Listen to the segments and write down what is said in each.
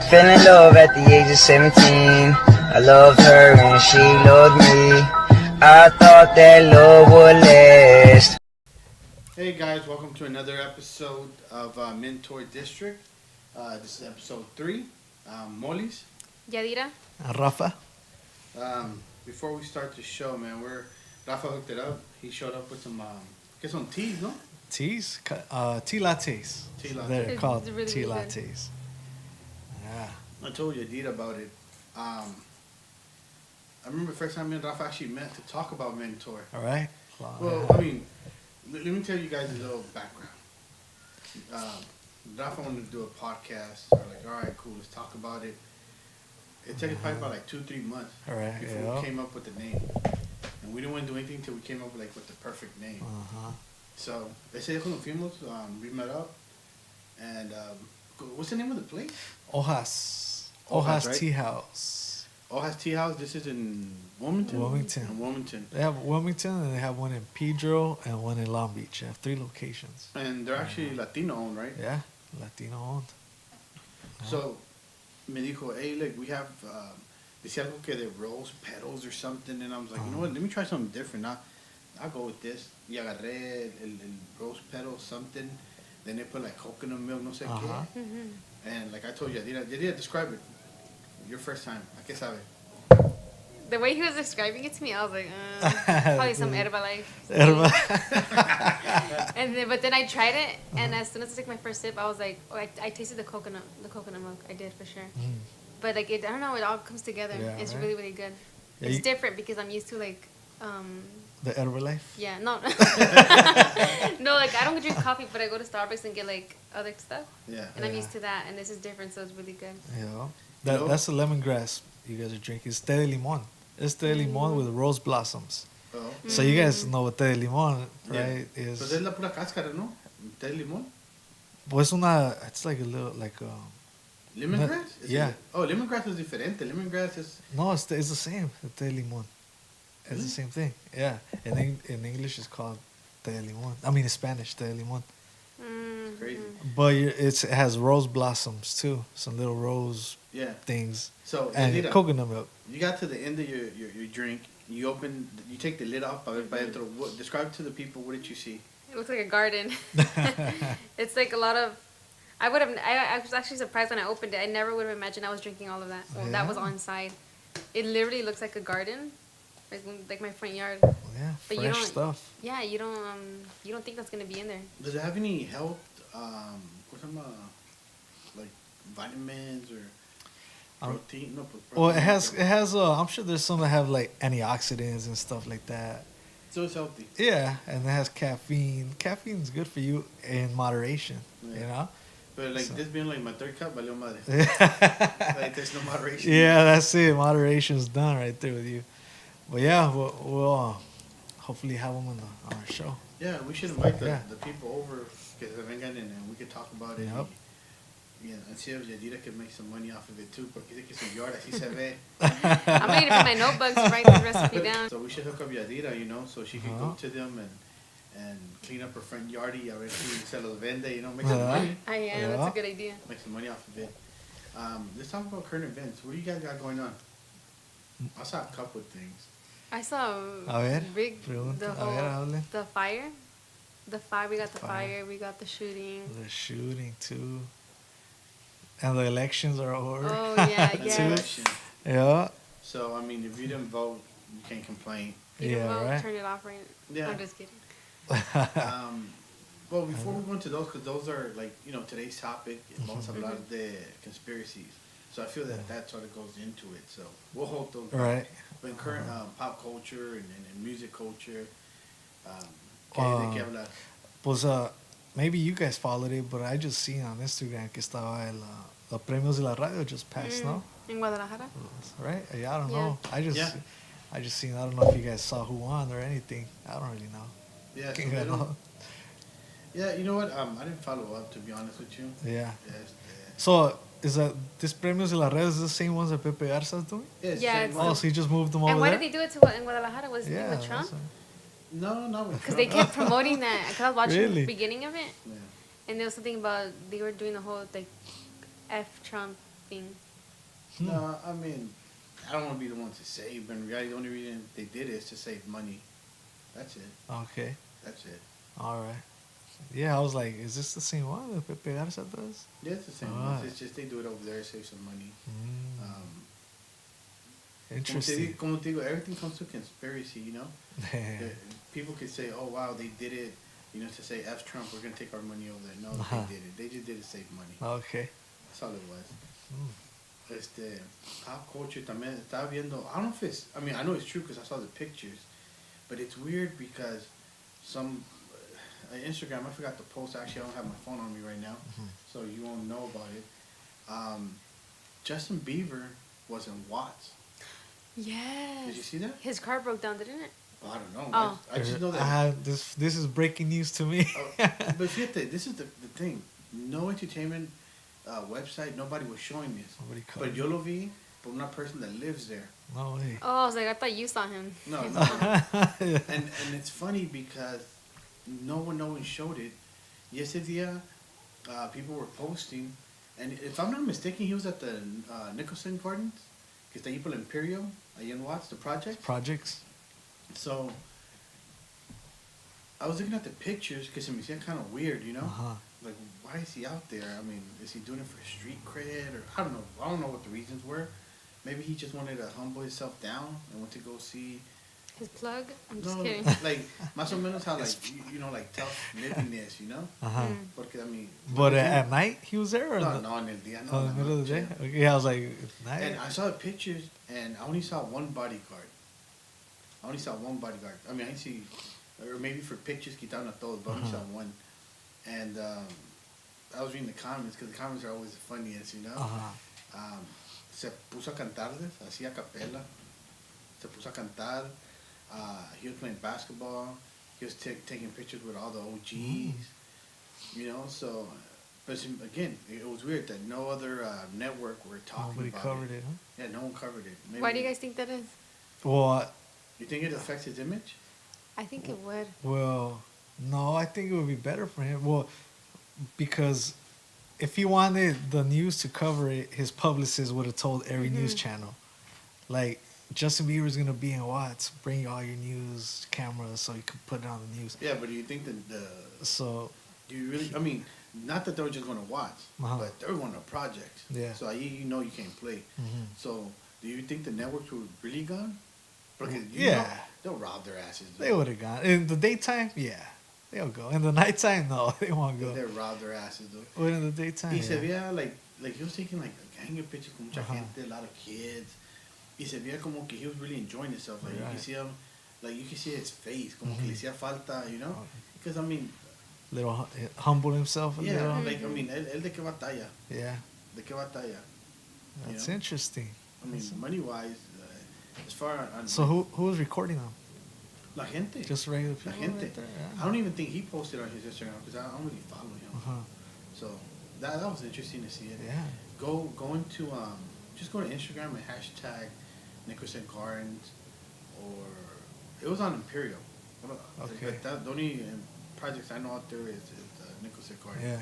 Fell in love at the age of 17. I loved her and she loved me. I thought that love would last. Hey guys, welcome to another episode of Mentourdistrict. This is episode 3. Molis. Yadira. Rafa. Before we start the show, man, Rafa hooked it up. He showed up with some teas, no? Teas? Tea lattes. Tea lattes. They're called really, tea really good. lattes. Yeah. I told Yadira about it. I remember the first time me and Rafa actually met to talk about Mentor. All right. Well, I mean, let me tell you guys a little background. Rafa wanted to do a podcast. So we're like, all right, cool, let's talk about it. It took us probably about like 2-3 months All right, before we came up with the name. And we didn't want to do anything until we came up with the perfect name. Uh-huh. So, ese día cuando fuimos, we met up. And what's the name of the place? Hojas. Hojas, Hojas right? Tea House. Hojas Tea House. This is in Wilmington? Wilmington. In Wilmington. They have Wilmington and they have one in Pedro and one in Long Beach. They have 3 locations. And they're actually Latino owned, right? Yeah. Latino owned. So, me dijo, hey, look, we have, decía algo que de rose petals or something. And I was like, you know what, let me try something different. I'll go with this. Y agarré el rose petal something. Then they put like coconut milk, no sé qué. And like I told you, Yadira, describe it. Your first time. ¿A qué sabe? The way he was describing it to me, I was like, probably some Herbalife. But then I tried it, and as soon as I took my first sip, I was like, oh, I tasted the coconut milk. I did for sure. But like I don't know, it all comes together. Yeah, It's right? really, really good. Yeah, It's different because I'm used to like, The Herbalife? yeah, no, no, like I don't drink coffee, but I go to Starbucks and get like other stuff, Yeah. and I'm used to that, and this is different, so it's really good. Yeah. Nope. That's the lemongrass you guys are drinking. It's té de limón. It's té de limón with rose blossoms. Oh. So you guys know what té de limón, right? Yeah. Is Pues es la pura cáscara, ¿no? Té de limón. pues it's like a little Lemongrass? Is yeah. it- oh, lemongrass is differente. Lemongrass is... no, it's the same. The té de limón. It's Really? the same thing. Yeah. In English it's called té de limón. I mean in Spanish té de limón. Crazy. But it has rose blossoms too. Some little rose Yeah. things. So, And Yadira, coconut milk. you got to the end of your drink. You take the lid off. Describe to the people, what did you see? It looks like a garden. It's like a lot of. I was actually surprised when I opened it. I never would have imagined I was drinking all of that. Well, that was Yeah. on inside. It literally looks like a garden, like my front yard. Yeah, But you fresh don't- stuff. Yeah, you don't think that's gonna be in there. Does it have any health, like vitamins or protein? No, protein. Well, it has. I'm sure there's some that have like antioxidants and stuff like that. So it's healthy. Yeah, and it has caffeine. Caffeine's good for you in moderation. Yeah. You know. But like So- this being like my third cup, valió madre. yeah, Like there's no moderation. that's it. Moderation's done right there with you. But yeah, we'll hopefully have them on our show. Yeah, we should invite Yeah. the people over que se vengan and we could talk about it. Yep. Yeah, and see if Yadira can make some money off of it too. Porque dice que su yard así se ve. I'm gonna put my notebooks to write the recipe down. So we should hook up Yadira, so she can go to them and clean up her front yardy. A ver si se los vende, make some money. That's Yeah. a good idea. Make some money off of it. Let's talk about current events. What do you guys got going on? I saw a couple of things. I saw A ver, big pregunta. the A ver, whole hable. the fire. We got the Fire. fire. We got the shooting. The shooting too. And the elections are over. Oh yeah, And the yeah. election. Yeah. So, I mean, if you didn't vote, you can't complain. You Yeah, can vote, right. turn it off right. Yeah. I'm just kidding. Well, before we go into those, because those are like, today's topic, vamos a hablar de conspiracies. So I feel that sort of goes into it. So we'll hold those. Right. But in current pop culture and music culture, ¿de qué hablar? Pues maybe you guys followed it, but I just seen on Instagram que estaba los premios de la radio just passed, no? In Guadalajara. Right? Yeah, I don't Yeah. know. I just seen. I don't know if you guys saw who won or anything. I don't really know. Yeah, so ¿Quién they ganó? don't- yeah, you know what? I didn't follow up, to be honest with you. Yeah. Yes, So is that this premios de la red is the same ones that Pepe Garza's doing? yes, Yeah, same it's one. Oh, so he just moved them over And why there? did they do it in Guadalajara? Was it Yeah. with Trump? that's right. No, not with Because they Trump. kept promoting that. Because I was watching Really? the beginning of it, Yeah. and there was something about they were doing the whole like F Trump thing. No, I mean, I don't want to be the one to save, but in reality, the only reason they did it is to save money. That's it. Okay. That's it. All right. Yeah, I was like, is this the same one that Pepe Garza does? Yeah, it's the same. Ah. It's just they do it over there, save some money. Interesting. Como te digo, everything comes to conspiracy, you know? People could say, oh, wow, they did it, you know, to say F Trump, we're going to take our money over there. No, they did it. They just did it to save money. Okay. That's all it was. Pop culture también estaba viendo. I don't know if it's. I mean, I know it's true because I saw the pictures, but it's weird because some Instagram. I forgot the post. Actually, I don't have my phone on me right now, so you won't know about it. Justin Bieber was in Watts. Yes. Did you see that? His car broke down, didn't it? Oh, I don't know. Oh. I just know that. This is breaking news to me. But fíjate, this is the thing. No entertainment website, nobody was showing this. Nobody But covered. yo lo vi por una person that lives there. No way. Oh, I was like, I thought you saw him. No. And it's funny because no one showed it. Yesterday, people were posting, and if I'm not mistaken, he was at the Nicholson Gardens, que está ahí por el Imperial, ahí en Watts, the project. Projects. So I was looking at the pictures because it me hacía kind of weird, you know. Like, why is he out there? I mean, is he doing it for street cred, or I don't know. I don't know what the reasons were. Maybe he just wanted to humble himself down and went to go see. His plug? I'm just No, kidding. like más o menos how like you know, like tough-livingness, you know. Porque I mean. But at night he was there, or No, en el día, no. Oh, in the middle of the day. Okay, yeah, I was like, night. And I saw the pictures, and I only saw one bodyguard. I mean, I didn't see, or maybe for pictures, quitaron a todos, but I only saw one. And I was reading the comments, because the comments are always the funniest, you know. Se puso a cantarles, así a capela. Se puso a cantar. He was playing basketball. He was taking pictures with all the OGs. You know, so, but again, it was weird that no other network were talking Nobody about covered it. it, huh? Yeah, no one covered it. Maybe, Why do you guys think that is? Well, you think it affects his image? I think it would. well, no, I think it would be better for him. Well, because if he wanted the news to cover it, his publicist would have told every news channel, like, Justin Bieber's gonna be in Watts. Bring all your news cameras so you can put it on the news. Yeah, but do you think that So do you really? I mean, not that they were just going to watch, but they were going to projects. Yeah. So you know you can't play. So do you think the networks were really gone? Because you know, they'll rob their asses. They would have gone. In the daytime, yeah, they'll go. In the nighttime, no, they won't go. They'll rob their asses though. But in the daytime, Y se veía like he was taking like a gang of pictures con mucha gente, a lot of kids. Y se veía como que he was really enjoying himself. Like you can see him, like you can see his face, como que le hacía falta, you know? Because I mean, little humble himself a little. like I mean, él de qué batalla? Yeah, De qué batalla? that's You know? interesting. I mean, money wise, as far as So who was recording them? la gente, Just regular people. la gente. Right there, yeah. I don't even think he posted on his Instagram because I don't really follow him. So that was interesting to see it. Yeah. Go into just go to Instagram and hashtag Nicholson Gardens, or it was on Imperial. Okay. But the only projects I know out there is Nicholson Gardens. Yeah.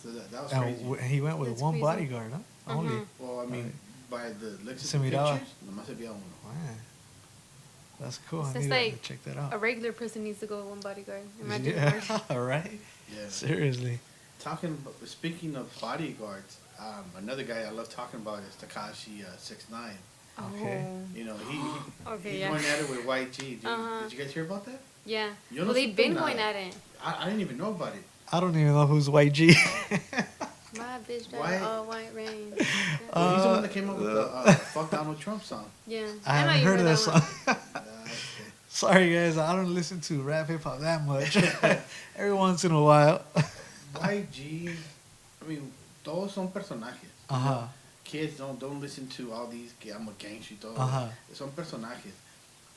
So that was And crazy. he went with That's one crazy. bodyguard, huh? Only. Well, I mean, by the looks Se of the miraba. pictures, nomás se veía uno. Man. That's cool. I It's need like to check that out. A regular person needs to go with one bodyguard. Imagine Yeah, yours. right? Yeah. Seriously. Speaking of bodyguards, another guy I love talking about is Takashi 6ix9ine. Okay. You know, Okay, he's yeah. going at it with YG. Did you guys hear about that? Yeah. Yo no Well, they've supe been nada. going at it. I didn't even know about it. I don't even know who's YG. My bitch Why? drive all white rain. Well, he's the one that came up with the "Fuck Donald Trump" song. Yeah. I know haven't you heard of that one. song. Sorry, guys. I don't listen to rap hip hop that much. Every once in a while. YG, I mean, todos son personajes. Kids don't listen to all these que I'm a gangster y todo. Son personajes.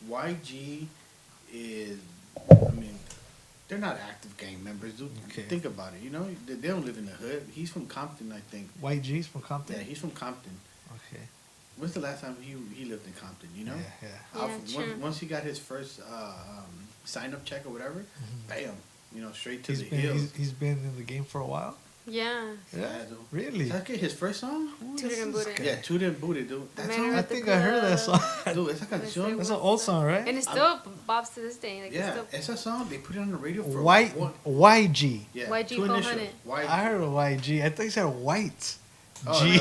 YG is, I mean, they're not active gang members. Dude. Okay. Think about it. You know, they don't live in the hood. He's from Compton, I think. YG's from Compton? Yeah, he's from Compton. Okay. When's the last time he lived in Compton? You know. Yeah. Yeah, true. Once he got his first sign up check or whatever, bam, you know, straight to He's the been hills. he's been in the game for a while. Yeah. Yeah, dude. really? ¿Sabes qué? His first song? Tooted and booted. Yeah, Tooted and Booted, dude. That Met song, her I at the think I heard that club. song. dude, esa canción. That's an old song, right? And it still bobs to this day. Like Yeah, it's esa song, they put it on the radio for Y, one. YG. Yeah, YG two initials. 400. YG. I heard a YG. I thought you said white. Oh, G.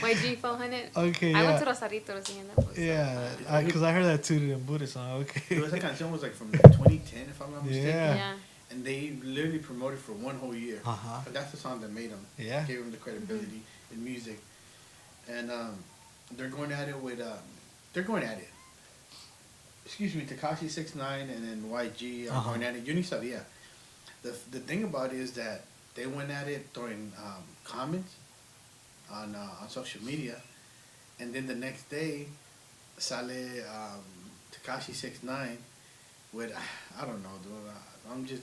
YG 400. Okay, I went yeah. to Rosarito singing that. Place. Yeah, because I heard that Tooted and Booted song. Okay. Dude, esa canción was like from 2010, if I'm not mistaken. Yeah. Yeah. And they literally promoted for one whole year. Uh-huh. But that's the song that made them. Yeah. Gave them the credibility in music. And they're going at it with, excuse me, Tekashi 6ix9ine and then YG are going at it. Yo ni sabía. The thing about it is that they went at it during comments on social media. And then the next day, sale Tekashi 6ix9ine with, I don't know, dude. I'm just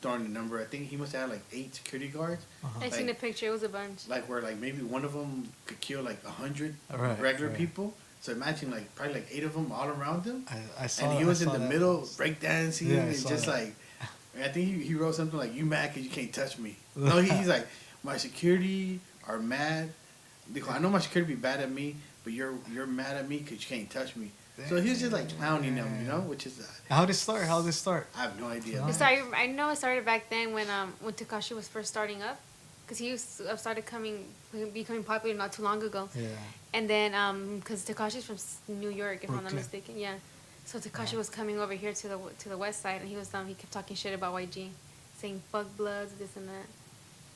throwing the number. I think he must have had like 8 security guards. Uh-huh. I seen a picture. It was a bunch. Like where like maybe one of them could kill like 100 Right, regular right. people. So imagine like probably like 8 of them all around him. I saw. And he was I in saw the that. middle breakdancing Yeah, I and saw just that. like, I think he wrote something like, "You mad because you can't touch me." No, he's like, "My security are mad. Dijo, I know my security be bad at me, but you're mad at me because you can't touch me." So he was just like clowning them, you know, which is How did it start? How did it start? I have no idea. It started, I know it started back then when Tekashi was first starting up, because he started becoming popular not too long ago. Yeah. And then because Tekashi's from New York, if I'm not Brooklyn. mistaken, yeah. So Tekashi was coming over here to the west side, and he kept talking shit about YG, saying fuck Bloods, this and that.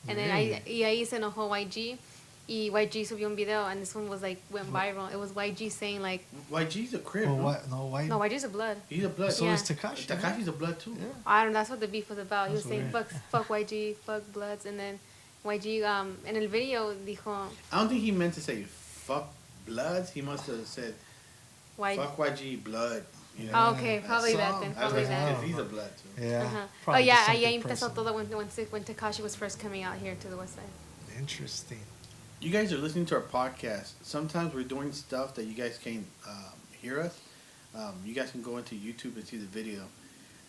And then ahí se enojó YG. Y YG subió un video, and this one was like went viral. It was YG saying like, YG's a crib, Oh, no? what? No, why? no, YG's a blood. He's a blood. So Yeah. is Tekashi. right? Tekashi's a blood too. Yeah. I don't know. That's what the beef was about. He was That's saying weird. fuck YG, fuck Bloods, and then YG in el video dijo I don't think he meant to say fuck Bloods. He must have said YG. fuck YG blood. You know? Oh, okay, probably that song. then. That's Probably what that. because he's a blood too. Yeah. Uh-huh. Oh Probably yeah, just ahí something empezó personal. todo when Tekashi was first coming out here to the west side. Interesting. You guys are listening to our podcast. Sometimes we're doing stuff that you guys can't hear us. You guys can go into YouTube and see the video.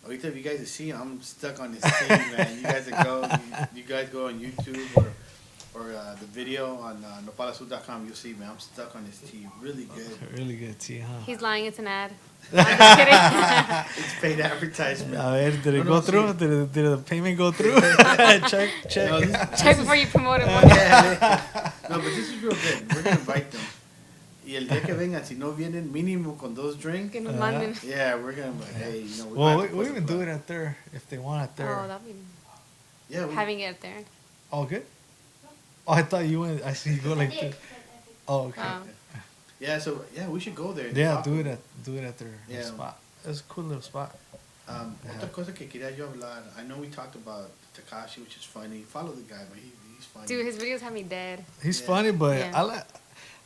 Ahorita, if you guys see, I'm stuck on this T, man. You guys go on YouTube or the video on nopalasul.com. You'll see, man. I'm stuck on this T. Really good. Really good tea, huh? He's lying. It's an ad. I'm just kidding. It's paid advertisement. A ver, did it No, go no, through? sí. Did the payment go through? check. No, this- Check before you promote it. No, but this is real good. We're going to invite them. Y el día que vengan, si no vienen, mínimo con 2 drinks. Que nos manden. Yeah, we're going to, hey, you know. Well, might we put even some- do it at there if they want it there. Oh, that'd be Yeah, we, having it there. All good? Oh, I thought you went. I see you go like this. Oh, okay. yeah, so, yeah, we should go there. and Yeah, talk. do it at their Yeah. spot. It's a cool little spot. Otra cosa que quería yo hablar. I know we talked about Tekashi, which is funny. Follow the guy, but he's funny. Dude, his videos have me dead. He's Yeah. funny, but Yeah.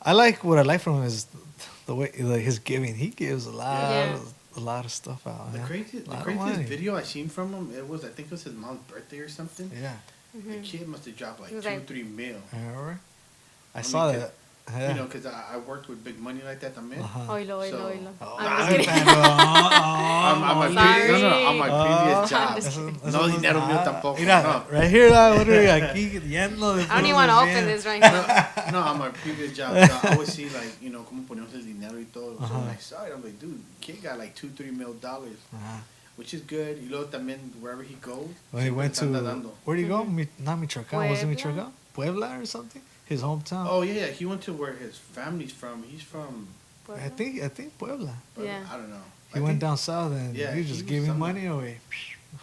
I like what I like from him is the way like his giving. He gives Yeah. a lot of stuff out. The man. craziest, A lot of craziest money. video I seen from him, I think it was his mom's birthday or something. Yeah, The kid must have dropped like He was 2 or like- 3 mil. remember? I I saw mean, that. Yeah. You know, because I worked with big money like that también. Uh-huh. Oilo, oilo, So- oilo. Oh, I'm just kidding. On my previous, Sorry. on my previous job. I'm just kidding. No dinero mío tampoco. Mira, No. right here, what are we aquí lleno de I don't even want to puros open bien. this right now. No, on my previous job, so I would see like, you know, como ponemos el dinero y todo. So Uh-huh. I'm like, sorry, I'm like, dude, kid got like $2-3 million, Uh-huh. which is good. Y luego también wherever he goes, When he siempre went está to, dando. where did he go? Not Michoacan, was it Puebla? Michoacan? Puebla or something? His hometown? Oh yeah, he went to where his family's from. He's from, I think Puebla. Puebla. Yeah. I don't know. He I went think- down south and Yeah, he he just was giving somewhere. money away.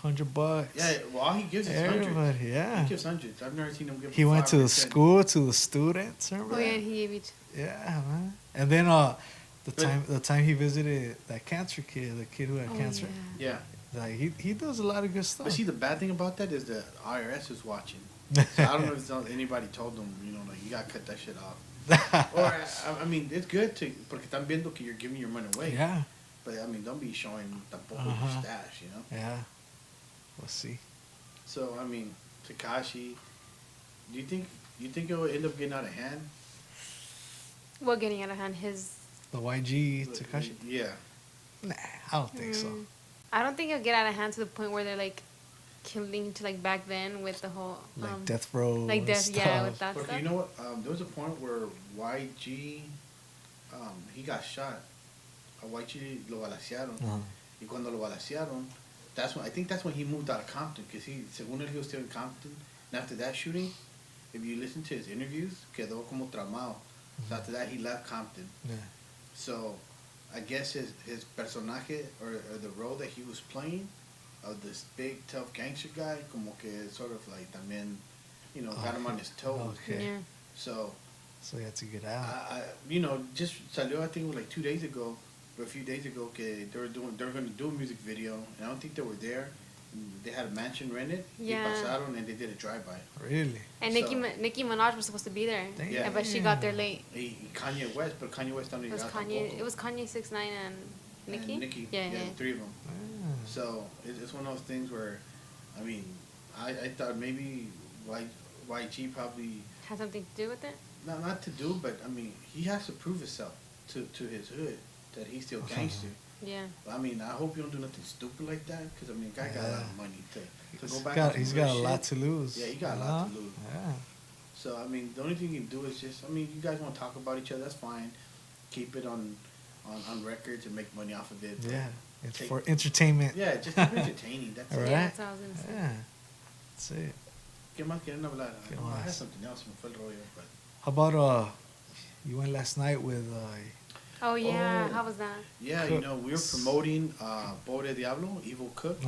$100. Yeah, well, all he gives is hundreds. Everybody, yeah. He gives hundreds. I've never seen him give. He went to the 5%. school to the students. Remember Oh, yeah, that? and he gave each. Yeah, man. And then the time he visited that cancer kid, the kid who had Oh, cancer, Yeah, like he does a lot of good stuff. but see, the bad thing about that is the IRS is watching. So I don't know if anybody told them, you know, like you gotta cut that shit off. Or I mean, it's good to porque están viendo que you're giving your money away. Yeah, But I mean, don't be showing tampoco Uh-huh. your stash, you know. yeah. We'll see. So I mean, Tekashi, do you think it will end up getting out of hand? Well, getting out of hand, his. The YG Tekashi? Yeah. Nah, I don't think so. I don't think it'll get out of hand to the point where they're like killing to like back then with the whole Like death row. like and death, stuff. yeah, with that But stuff. you know what? There was a point where YG, he got shot. A YG lo balacearon. Uh-huh. Y cuando lo balacearon, I think that's when he moved out of Compton, because según él, he was still in Compton. And after that shooting, if you listen to his interviews, quedó como traumado. So after that, he left Compton. Yeah. So I guess his personaje or the role that he was playing of this big tough gangster guy, como que sort of like también, got him on his toes. Okay. Yeah. So So you had to get out. just salió, I think it was like 2 days ago, or a few days ago, que they were going to do a music video, and I don't think they were there. They had a mansion rented. Yeah. Y pasaron, and they did a drive-by. Really? And So- Nicki Minaj was supposed to be there, Damn. yeah, but she got there late. Y Kanye West, but Kanye West It was Kanye 6ix9ine and Nicki. And Nicki, Yeah, yeah. the three of them. Ah. So it's one of those things where, I mean, I thought maybe YG probably Had something to do with it. not to do, but I mean, he has to prove himself to his hood that he's still gangster. Yeah. I mean, I hope you don't do nothing stupid like that, because I mean, guy got a lot of money to go back. He's got a lot to lose. Yeah, he got a lot to lose. Yeah. So I mean, the only thing you can do is just, I mean, you guys want to talk about each other, that's fine. Keep it on records and make money off of it. but Yeah. It's take- for entertainment. Yeah, just keep it entertaining. That's All it. right. Yeah, that's what I was gonna say. Yeah. That's it. ¿Qué más quieren hablar? ¿Qué I had más? something else, me fue el rollo, but How about you went last night with Oh yeah, Oh. how was that? yeah, we were promoting Pobre Diablo, Evil Cook.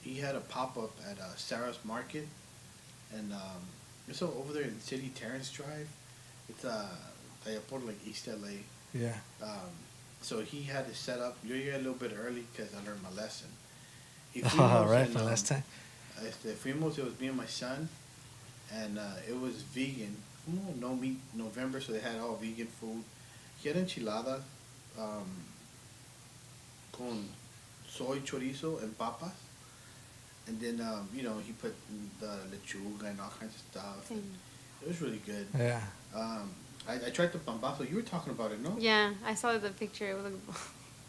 He had a pop-up at Sarah's Market, and it's over there in City Terrace Drive. It's like East LA. yeah. So he had to set up. You get a little bit early because I learned my lesson. Y All fuimos right, and, for last time. Fuimos, it was me and my son, and it was vegan. No meat November, so they had all vegan food. He had enchiladas con soy chorizo and papas. And then, he put the lechuga and all kinds of stuff. Mm. It was really good. Yeah. I tried the pambazo. You were talking about it, no? Yeah, I saw the picture. It was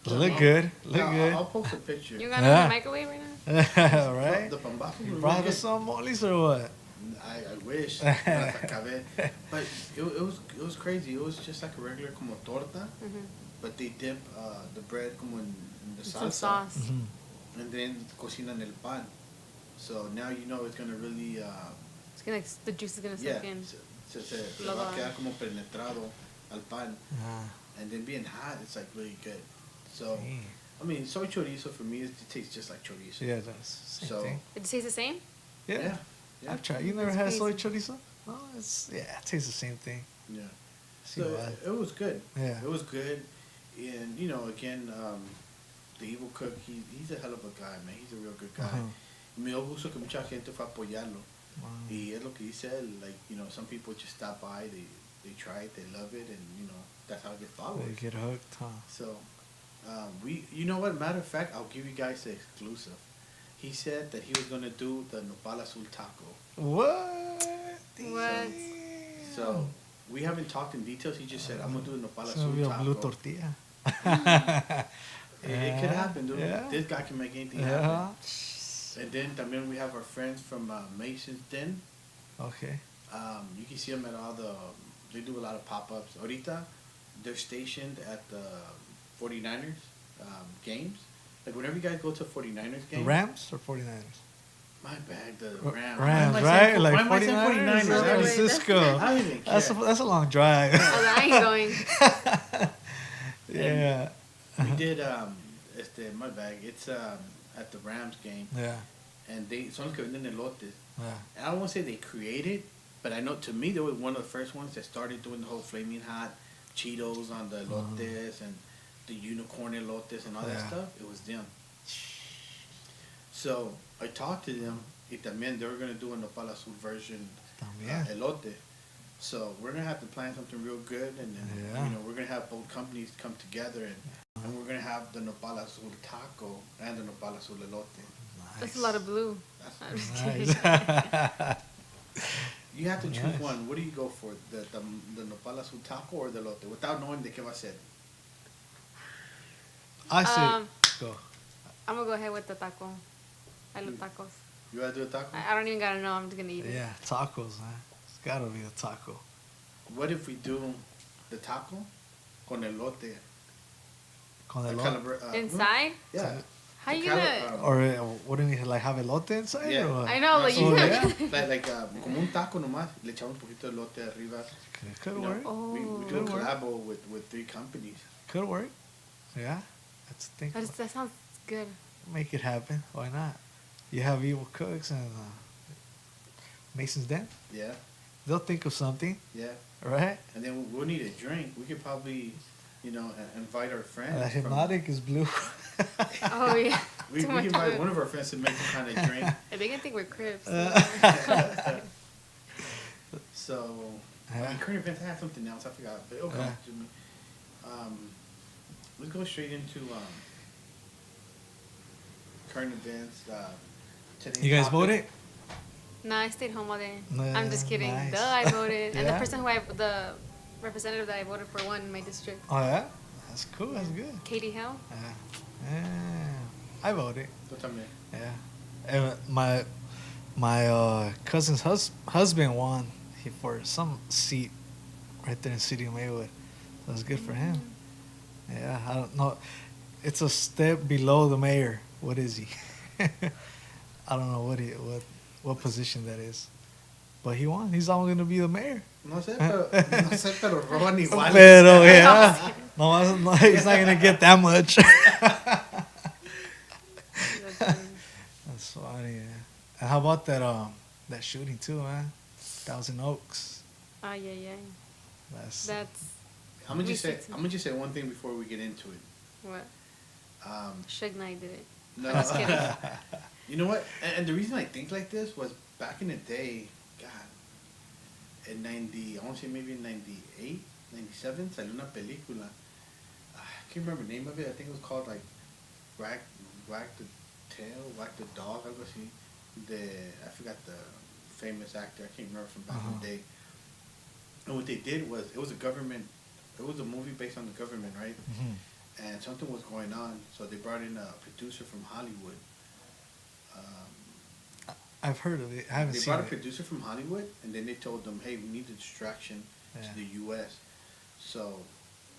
Look good. Look Yeah, good. I'll post a picture. you got it in Yeah. the microwave right now? All right. The pambazo You was brought really us good. some moles or what? I wish. But it was crazy. It was just like a regular como torta, Mhm. but they dip the bread como in the Some salsa, sauce. Mhm. and then cocinan el pan. So now it's gonna really It's gonna the juice is gonna yeah, soak in. se Lo va a va- quedar como penetrado al pan, Ah, and then being hot, it's like really good. So dang. I mean, soy chorizo for me, it tastes just like chorizo. Yeah, that's the same So- thing. It tastes the same. Yeah. Yeah. I've tried. You never That's had soy crazy. chorizo? Oh, it tastes the same thing. Yeah. See So why. it was good. Yeah. It was good, and again, the Evil Cook, he's a hell of a guy, man. He's a real good guy. Uh-huh. Me dio gusto que mucha gente fue a apoyarlo. Wow. Y es lo que dice él, like, some people just stop by, they try it, they love it, and that's how they get followers. They get hooked, huh? So, you know what? Matter of fact, I'll give you guys the exclusive. He said that he was gonna do the Nopal Azul taco. What? What? So we haven't talked in details. He just said, "I'm gonna do the Nopal It's gonna be Azul a blue taco." tortilla. It could happen, dude. Yeah. This guy can make anything Yeah. happen. And then también we have our friends from Mason's Den. Okay. You can see them at all they do a lot of pop-ups. Ahorita, they're stationed at the 49ers games. Like whenever you guys go to a 49ers The game. Rams or 49ers? My bad, the R- Rams. Rams, Why am I right? saying- Like why am I saying 49ers, 49ers? San Wait, wait, Francisco. I don't even care. That's a long drive. Oh, I ain't going. Yeah. We did, my bag, it's at the Rams game. Yeah. And they son los que venden elotes. Yeah. And I don't want to say they created, but I know to me they were one of the first ones that started doing the whole flaming hot Cheetos on the elotes and the unicorn elotes and all that Yeah. stuff. It was them. So I talked to them. Y también they were going to do a Nopal Azul version También. elote. So we're going to have to plan something real good, and then, Yeah. we're going to have both companies come together, and we're going to have the Nopal Azul taco and the Nopal Azul elote. That's a lot of blue. That's I'm just Nice. kidding. You have to choose Nice. one. What do you go for? The Nopal Azul taco or the elote? Without knowing de qué va a ser. I say Um, go. I'm gonna go ahead with the taco. I love tacos. You gotta do a taco? I don't even gotta know. I'm just gonna eat it. Yeah, tacos, man. It's gotta be the taco. What if we do the taco con elote? Con Like elote. Inside? Yeah. How you Cali- gonna? Or what do you mean? Like have elote inside? Yeah. Or what? I know, like so, you. yeah. like como un taco nomás, le echamos un poquito de elote arriba. Could You know, work. Oh. we do a Could work. collabo with 3 companies. Could work. Yeah. Let's think. That sounds good. Make it happen. Why not? You have Evil Cooks and Mason's Den. Yeah, They'll think of something, yeah. right? And then we'll need a drink. We could probably, invite our friends. from- Hypnotic is blue. Oh yeah. We Too can much invite food. one of our friends to make some kind of drink. If they can think we're Crips. So, Yeah. current events, I had something else. I forgot, but it'll come Yeah. to me. Let's go straight into current events. Today's You guys topic. voted? No, I stayed home all day. Nah, I'm just kidding. nice. Duh, I voted. And the Yeah? person the representative that I voted for won in my district. Oh yeah, that's cool. That's good. Katie Hill. Yeah. I voted. Tú también. Yeah. And my cousin's husband won for some seat right there in City of Maywood. That was good for him. Yeah, I don't know. It's a step below the mayor. What is he? I don't know what position that is. But he won. He's always gonna be the mayor. No sé, pero roban igual. Pero yeah, no, he's not gonna get that much. That's funny. Yeah. And how about that shooting too, man? Thousand Oaks. Oh yeah, yeah. That's I'm gonna just say one thing before we get into it. What? Um, Suge Knight did it. no, Just kidding. You know what? And the reason I think like this was back in the day, God, in I want to say maybe in 98, 97, salió una película. I can't remember the name of it. I think it was called like Wag the Tail, Wag the Dog, algo así. I forgot the famous actor. I can't remember from back in the day. And what they did was, it was a movie based on the government, right? Mhm. And something was going on, so they brought in a producer from Hollywood. I've heard of it. I haven't They seen brought a it. producer from Hollywood, and then they told them, hey, we need the distraction Yeah. to the U.S., so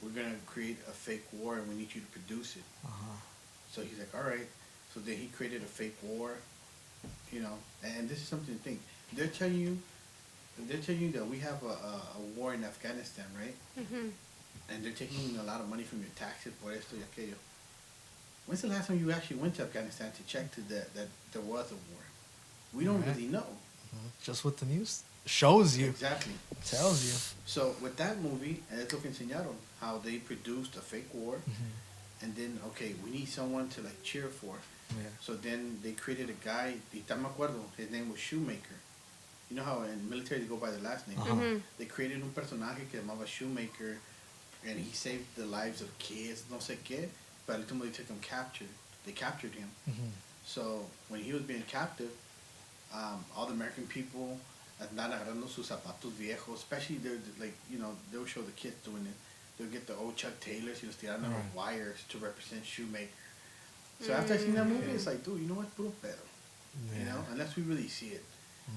we're going to create a fake war, and we need you to produce it. Uh-huh. So he's like, all right. So then he created a fake war, and this is something to think. They're telling you that we have a war in Afghanistan, right? Mm-hmm. And they're taking a lot of money from your taxes por esto y aquello. When's the last time you actually went to Afghanistan to check that there was a war? We don't Right. really know. Just what the news shows you, Exactly. tells you. So with that movie, es lo que enseñaron, how they produced a fake war, and then, okay, we need someone to like cheer for. Yeah. So then they created a guy, y tan me acuerdo, his name was Shoemaker. You know how in military they go by the last name? Uh-huh. Mm-hmm. They created un personaje que llamaba Shoemaker, and he saved the lives of kids, no sé qué, but ultimately they took him captured. They captured him. Mhm. So when he was being captive, all the American people andaban agarrando sus zapatos viejos, especially they would show the kids doing it. They'll get the old Chuck Taylors y los tiraron on Right. wires to represent Shoemaker. So after I seen that movie, it's like, dude, you know what, puro pedo. You know, unless we really see it.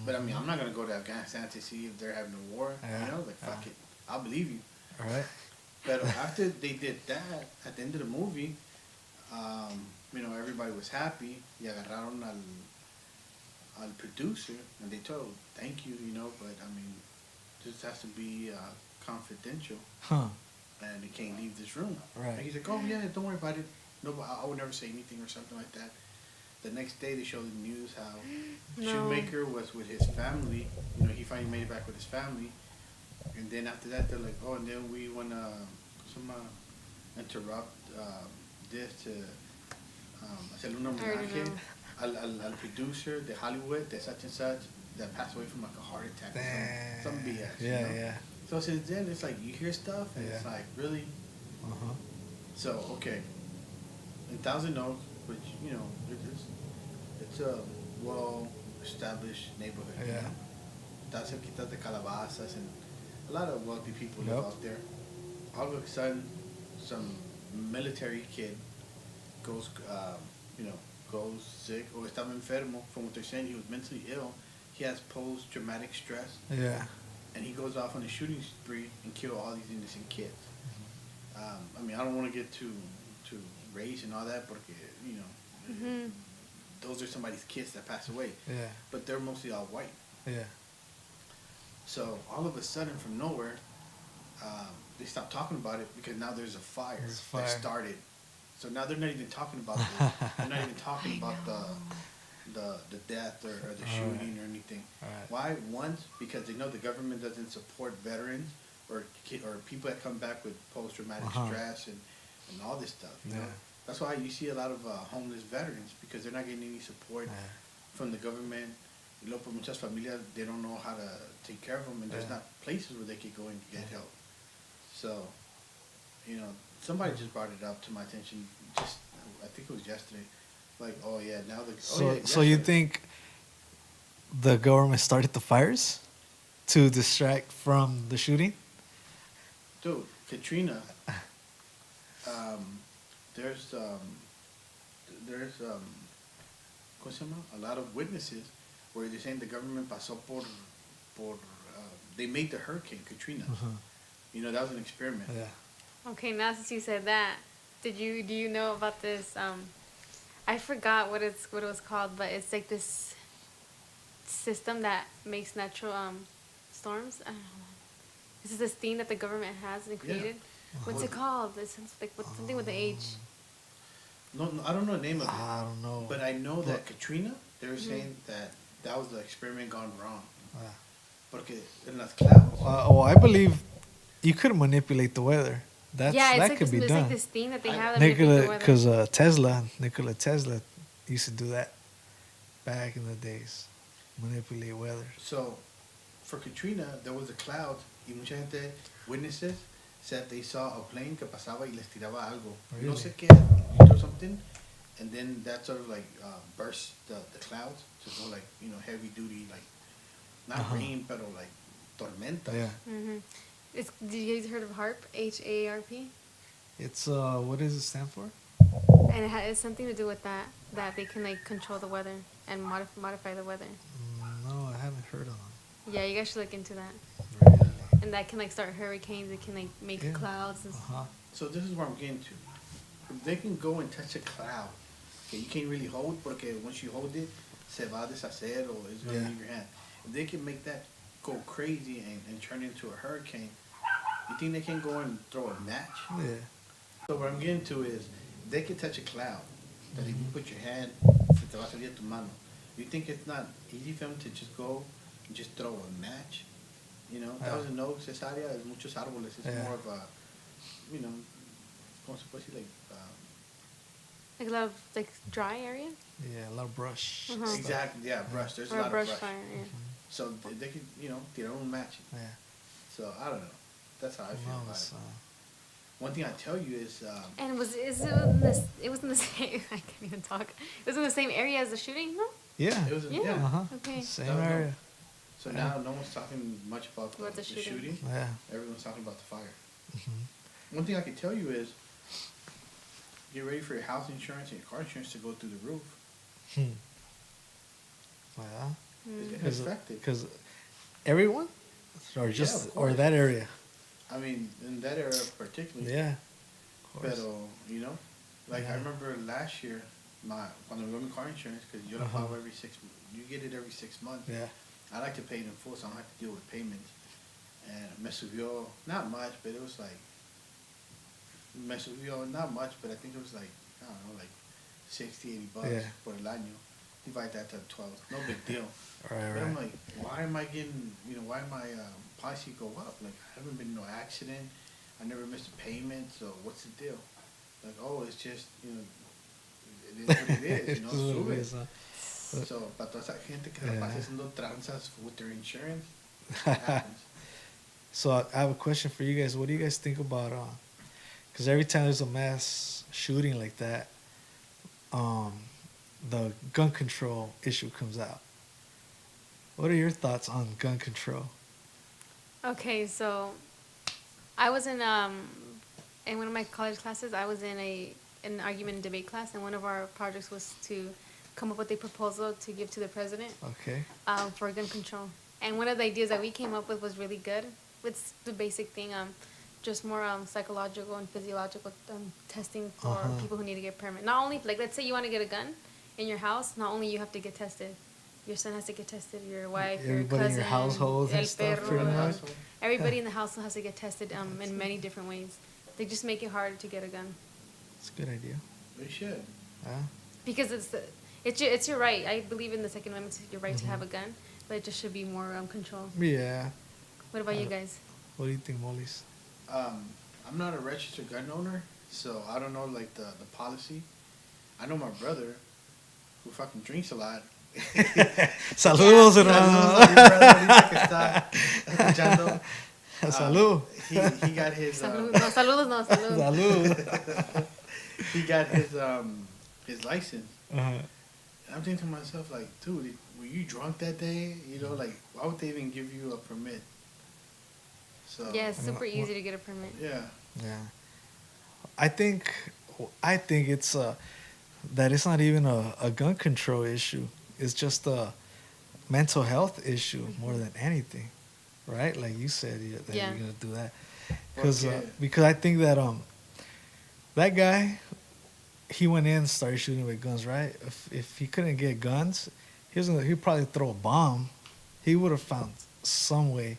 But I mean, I'm not gonna go to Afghanistan to see if they're having a war. Yeah. You know, like fuck it, I'll believe you. All right. But after they did that, at the end of the movie, everybody was happy. Y agarraron al producer, and they told, thank you, but I mean, this has to be confidential, Huh. and they can't leave this room. Right. And he's like, oh yeah, don't worry about it. No, I would never say anything or something like that. The next day, they showed the news how No. Shoemaker was with his family. He finally made it back with his family. And then after that, they're like, oh, and then we want to interrupt this to hacerle un homenaje al producer de Hollywood, de such and such, that passed away from like a heart attack or some BS. Yeah, yeah. So since then, it's like you hear stuff, and it's Yeah. like, really? Uh-huh. So, okay. In Thousand Oaks, which, it's a well-established neighborhood. Yeah. Está cerquita de calabazas, and a lot of wealthy people live Yep. out there. All of a sudden, some military kid goes, goes sick or estaba enfermo, from what they're saying, he was mentally ill. He has post-traumatic stress, Yeah. and he goes off on a shooting spree and kill all these innocent kids. I mean, I don't want to get to race and all that, porque you know, those are somebody's kids that pass away. Yeah. But they're mostly all white. Yeah. So all of a sudden, from nowhere, they stopped talking about it because now there's a fire, There's a fire. that started. So now they're not even talking about this. They're not even talking about the death or the shooting or anything. Right. Why? One, because they know the government doesn't support veterans or people that come back with post-traumatic stress and all this stuff. You know, that's why you see a lot of homeless veterans because they're not getting any support from the government. Y luego, por muchas familias, they don't know how to take care of them, and there's not places where they could go and get help. So, you know, somebody just brought it up to my attention. Just, I think it was yesterday. Like, oh yeah, now the. So you think the government started the fires to distract from the shooting? Dude, Katrina. There's ¿cómo se llama? A lot of witnesses where they're saying the government pasó por they made the hurricane Katrina. You know, that was an experiment. Yeah. Okay, now since you said that, do you know about this? I forgot what it was called, but it's like this system that makes natural storms. I don't know. This is this thing that the government has and created. What's it called? It's like something with the H. No, I don't know the name of it. I don't know. But I know that Katrina, they were saying that was the experiment gone wrong. Porque en las clouds. Well, I believe you could manipulate the weather. That It's could be it's done. like this thing that they have that manipulates the weather. Because Nikola Tesla used to do that back in the days, manipulate weather. So, for Katrina, there was a cloud, y mucha gente, witnesses, said they saw a plane que pasaba y les tiraba algo. Really? No sé qué, you know, something, and then that sort of like burst the clouds to go like, you know, heavy duty, like, not rain, but like tormenta. Yeah. Did you guys heard of HARP? HARP? It's what does it stand for? And it's something to do with that they can like control the weather and modify the weather. No, I haven't heard of them. Yeah, you guys should look into that. Really? And that can like start hurricanes. It can like make clouds. And So this is where I'm getting to. If they can go and touch a cloud, okay, you can't really hold, porque once you hold it, se va a deshacer or it's going to leave your hand. If they can make that go crazy and turn into a hurricane, you think they can go and throw a match? Yeah. So what I'm getting to is, they can touch a cloud, that if you put your hand, se te va a salir tu mano. You think it's not easy for them to just go and just throw a match? You know, Thousand Oaks, esa área es muchos árboles. It's more of a, you know, ¿cómo se puede decir? like a lot of like dry area. Yeah, a lot of brush. Exactly, yeah, brush. There's Or a lot brush of brush. fire. Yeah. So they can, you know, their own match. Yeah. So I don't know. That's how I feel No, about it's, it. One thing I tell you is, And it was in this? It was in the same. I can't even talk. It was in the same area as the shooting, no? yeah. it was, Yeah. yeah. Okay. Same That was area. So now no one's talking much about About the the shooting. shooting. Yeah. Everyone's talking about the fire. One thing I can tell you is, get ready for your house insurance and your car insurance to go through the roof. Yeah. It's getting affected. Because everyone, or just of or course. that area. I mean, in that area particularly. Yeah. Of course. Pero, you know, like I remember last year, when I got my car insurance, because you file every 6 months, you get it every 6 months. Yeah. I like to pay it in full, so I don't have to deal with payments. And me subió, not much, but it was like, me subió not much, but I think it was like, I don't know, like 60, 80 bucks Yeah. por el año. Divide that to 12, no big deal. Right, But I'm right. like, why am I getting, you know, why my policy go up? Like, I haven't been in no accident. I never missed a payment, so what's the deal? Like, oh, it's just, you know, it is what it is, you know, It's what sube. it is, huh? So, para toda esa gente que Yeah. la pasa haciendo tranzas with their insurance, it happens. So I have a question for you guys. What do you guys think about because every time there's a mass shooting like that, the gun control issue comes out. What are your thoughts on gun control? Okay, so I was in one of my college classes. I was in an argument and debate class, and one of our projects was to come up with a proposal to give to the president Okay. for gun control. And one of the ideas that we came up with was really good. It's the basic thing, just more psychological and physiological testing for people who need to get permit. Not only, like, let's say you want to get a gun in your house, not only you have to get tested. Your son has to get tested, your wife, Everybody your cousin, in your household and el stuff, perro, pretty much. everybody in the household has to get tested in many different ways. They just make it harder to get a gun. It's a good idea. They should. Because it's your right. I believe in the Second Amendment, it's your right to have a gun, but it just should be more control. Yeah. What about you guys? What do you think, Molly's? I'm not a registered gun owner, so I don't know like the policy. I know my brother, who fucking drinks a lot. Saludos, Saludos hermano. a mi brother ahorita que está escuchando. Salud. He got his. Saludos, no, saludos. Salud. He got his license. And I'm thinking to myself, like, dude, were you drunk that day? You know, like, why would they even give you a permit? So Yeah, it's super easy to get a permit. yeah. Yeah. I think it's that it's not even a gun control issue. It's just a mental health issue more than anything, right? Like you said, that Yeah. you're gonna do that Okay. because I think that that guy, he went in and started shooting with guns, right? If he couldn't get guns, he'd probably throw a bomb. He would have found some way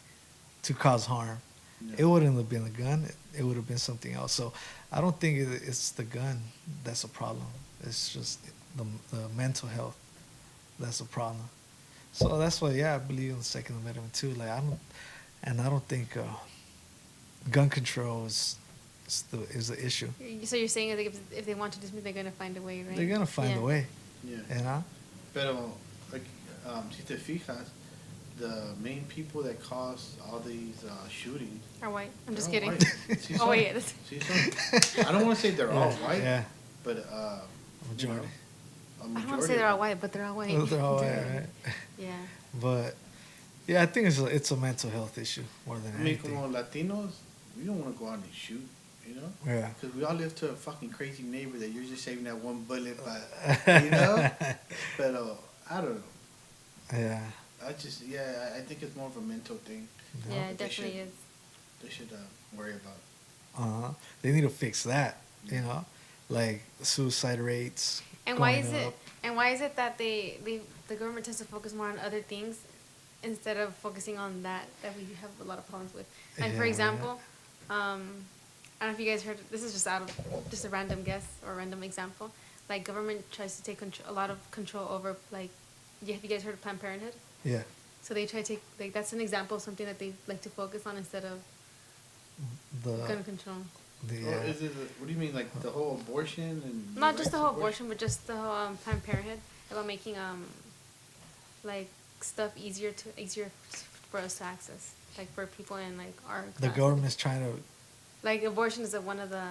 to cause harm. Yeah. It wouldn't have been a gun. It would have been something else. So I don't think it's the gun that's a problem. It's just the mental health that's a problem. So that's why, yeah, I believe in the Second Amendment too. Like I don't think gun control is the issue. So you're saying if they want to dismiss, they're gonna find a way, right? They're gonna find a way. Yeah. You know? Pero, like, si te fijas, the main people that cause all these shootings. Or white? I'm just they're kidding. all white. Sí Oh son. wait, Sí son. I don't want to say they're all white, Yeah. but Majority. A I majority. don't want to say they're all white, but they're all white. They're all white, right? Yeah. But yeah, I think it's a mental health issue more than I mean, anything. como Latinos, we don't want to go out and shoot, you know? Yeah. Because we all live to a fucking crazy neighbor that you're just saving that one bullet by, you know? But I don't know. Yeah. I think it's more of a mental thing. Yeah, it They definitely should- is. They should worry about. They need to fix that, you know? Like suicide rates. And why going is it? up. And why is it that the government tends to focus more on other things instead of focusing on that we have a lot of problems with? And for Yeah, example, I don't know if you guys heard. This is just just a random guess or random example. Like government tries to take a lot of control over like. Have you guys heard of Planned Parenthood? Yeah. So they try to take like that's an example of something that they like to focus on instead of gun control. Or is it, what do you mean, like the whole abortion and... Not just the whole abortion, but just the whole Planned Parenthood about making like stuff easier for us to access, like for people in like our The class. government's trying to. Like abortion is one of the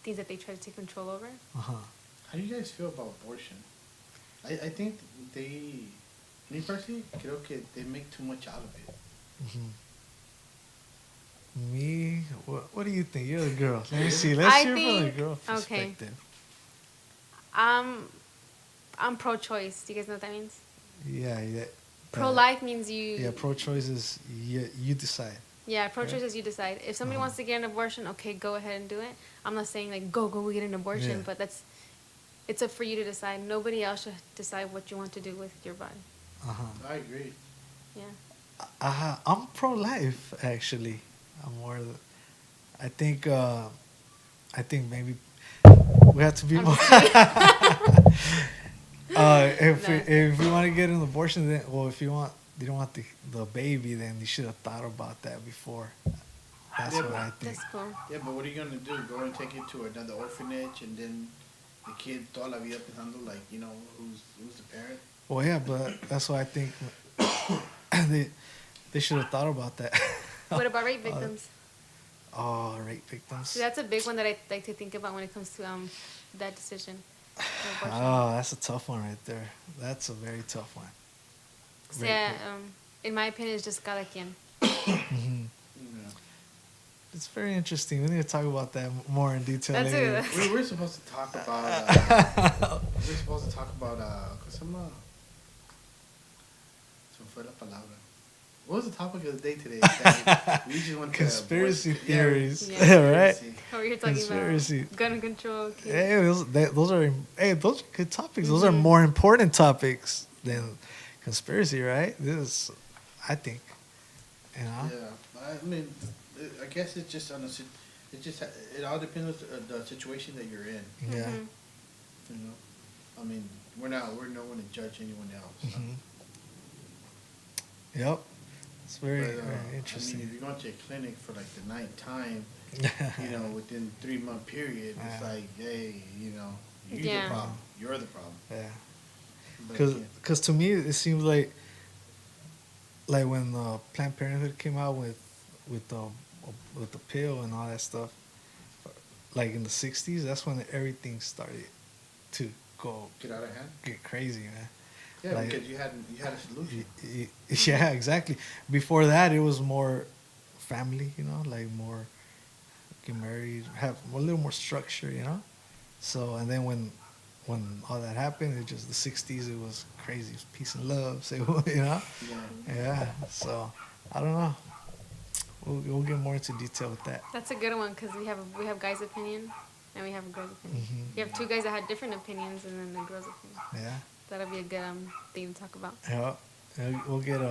things that they try to take control over. Uh-huh. How do you guys feel about abortion? I think me personally, creo que they make too much out of it. Mm-hmm. Me? What do you think? You're the girl. Let me see. Let's hear from the girl perspective. I'm pro-choice. Do you guys know what that means? Yeah. Pro-life means you. Yeah, pro-choice is you decide. Yeah, pro-choice is you decide. If somebody wants to get an abortion, okay, go ahead and do it. I'm not saying like go get an abortion, Yeah. but it's up for you to decide. Nobody else should decide what you want to do with your body. Uh-huh. I agree. Yeah. I'm pro-life, actually. I'm more. I think maybe we have to be I'm more. just If you want to get an abortion, then if you don't want the baby, then you should have thought about that before. That's Yeah, what I think. That's cool. Yeah, but what are you going to do? Go and take it to another orphanage and then the kid toda la vida pensando like, you know, who's the parent? Well, yeah, but that's why I think they should have thought about that. What about rape victims? Rape victims. See, that's a big one that I like to think about when it comes to that decision. for abortion. Oh, that's a tough one right there. That's a very tough one. So, yeah, in my opinion, it's just cada quien. Mm-hmm. Yeah. it's very interesting. We need to talk about that more in detail That's later. it. We're supposed to talk about. We're supposed to talk about. Se me fue la palabra. What was the topic of the day today? We just went to Conspiracy theories, Yeah. right? Or you're talking Conspiracy. about gun control. Kids. Hey, those are good topics. Those are more important topics than conspiracy, right? This, I think, you know. Yeah, I mean, I guess it's just on it all depends on the situation that you're in. Yeah. Mm-hmm. You know, I mean, we're no one to judge anyone else. Mhm. Yep. It's very, But, very interesting. I mean, if you're going to a clinic for like the ninth time, you know, within 3-month period, it's like, hey, you know, you're Yeah. the problem. You're the problem. Yeah. But, Because to me, it seems like when Planned Parenthood came out with the pill and all that stuff, like in the '60s, that's when everything started to get crazy, man. Yeah, Like, because you had a solution. Yeah, exactly. Before that, it was more family, you know, like more get married, have a little more structure, you know. So, and then when all that happened, it just the '60s, it was crazy, it was peace and love, so, you know. Yeah. Yeah. So, I don't know. We'll get more into detail with that. That's a good one because we have guys' opinion and we have a girl's opinion. Mhm. You have two guys that had different opinions and then the girl's opinion. Yeah. That'll be a good thing to talk about. Yeah. We'll get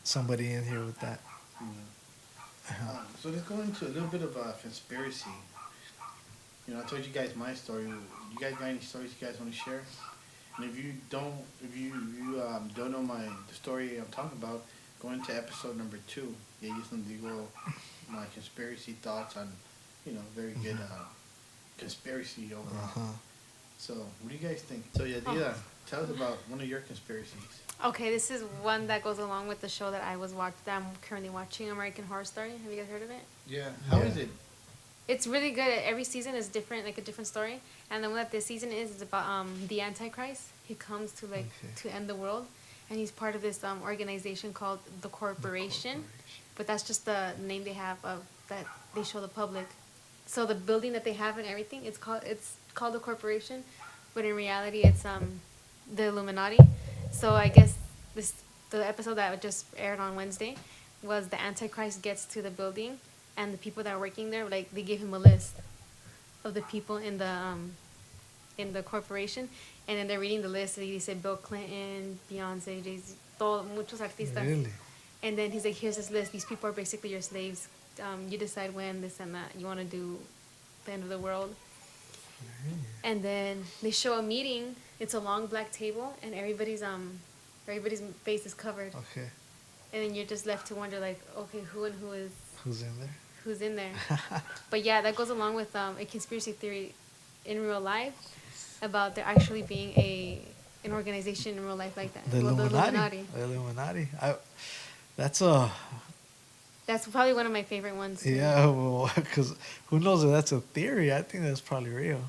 somebody in here with that. So let's go into a little bit of a conspiracy. You know, I told you guys my story. You guys got any stories you guys want to share? And if you don't know the story I'm talking about, go into episode number 2. Y ahí es donde digo my conspiracy thoughts on, you know, very good conspiracy overall. Uh-huh. So, what do you guys think? So, Yadira, tell us about one of your conspiracies. Okay, this is one that goes along with the show that that I'm currently watching, American Horror Story. Have you guys heard of it? Yeah. How is it? It's really good. Every season is different, like a different story. And the one that this season is about the Antichrist. He comes to to end the world, and he's part of this organization called the Corporation. But that's just the name they have of that they show the public. So the building that they have and everything, it's called the Corporation, but in reality it's the Illuminati. So I guess the episode that just aired on Wednesday was the Antichrist gets to the building, and the people that are working there, like, they gave him a list of the people in the corporation, and then they're reading the list. And he said Bill Clinton, Beyonce, Jay-Z, muchos artistas. Really? And then he's like, here's this list. These people are basically your slaves. You decide when, this and that. You want to do the end of the world. And then they show a meeting. It's a long black table, and everybody's face is covered. Okay. And then you're just left to wonder, like, okay, Who's in there? who's in there? But yeah, that goes along with a conspiracy theory in real life about there actually being an organization in real life like that. The Illuminati. The Illuminati. That's probably one of my favorite ones. Too. Yeah, well, because who knows if that's a theory? I think that's probably real.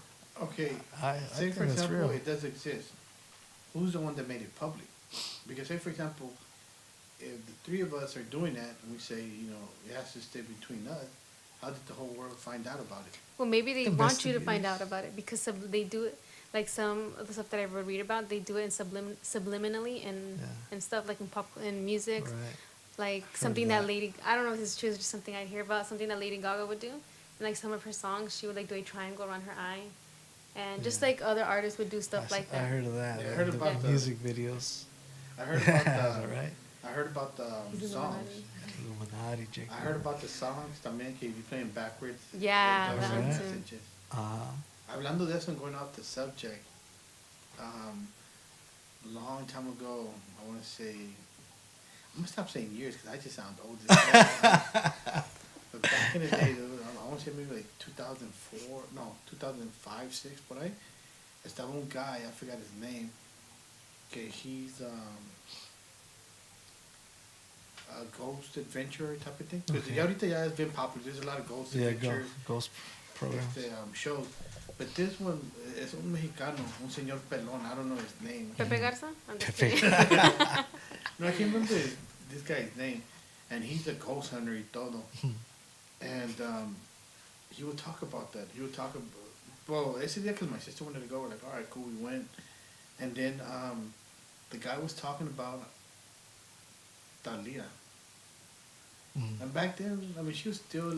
Okay. I Say, think for that's example, real. it does exist. Who's the one that made it public? Because, say, for example, if the three of us are doing that and we say, you know, it has to stay between us, how did the whole world find out about it? Well, maybe they want you to find Investigators. out about it because they do it, like some of the stuff that I read about, they do it in subliminally and stuff, like in music. Right. Like something that I don't know if this is true, it's just something I hear about, something that Lady Gaga would do. And like some of her songs, she would like do a triangle around her eye. And just like other artists would do stuff like that. I heard of that. Yeah, I heard the about the- music videos. I heard about the, Right? I heard about the songs. Illuminati, Jake. I heard about the songs también que you playing backwards. Yeah, Those that are one too. messages. Uh-huh. Hablando de eso and going off the subject, long time ago, I want to say, I'm going to stop saying years because I just sound old as hell. But back in the day, I want to say maybe like 2004, no, 2005, 6, por ahí, estaba un guy, I forgot his name, que he's a ghost adventurer type of thing. Because Okay. ya ahorita ya has been popular. There's a lot of ghost Yeah, adventures. ghost programs. Shows. But this one es un mexicano, un señor pelón. I don't know his name. Pepe Garza? I'm just Pepe. kidding. No, I can't remember this guy's name. And he's a ghost hunter y todo. and he would talk about that. He would talk about, well, ese día because my sister wanted to go. We're like, all right, cool, we went, and then the guy was talking about Talia. Mm. And back then, I mean, she was still,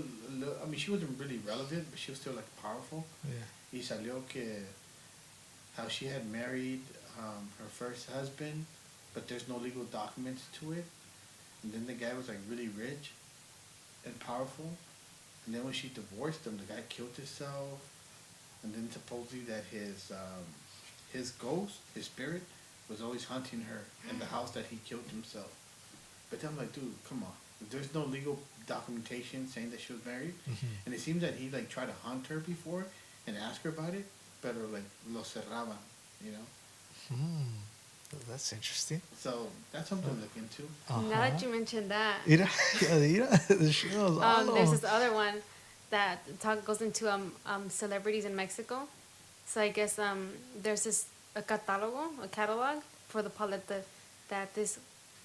I mean, she wasn't really relevant, but she was still like powerful. Yeah. Y salió que how she had married her first husband, but there's no legal documents to it. And then the guy was like really rich and powerful. And then when she divorced him, the guy killed himself. And then supposedly that his ghost, his spirit, was always hunting her in the house that he killed himself. But then I'm like, dude, come on. There's no legal documentation saying that she was married. Mm-hmm. And it seems that he like tried to hunt her before and ask her about it, but like lo cerraban, you know. That's interesting. So that's something to look into. Now that you mentioned that, Mira, the shows. there's this other one that goes into celebrities in Mexico. So I guess there's this a catalog for that this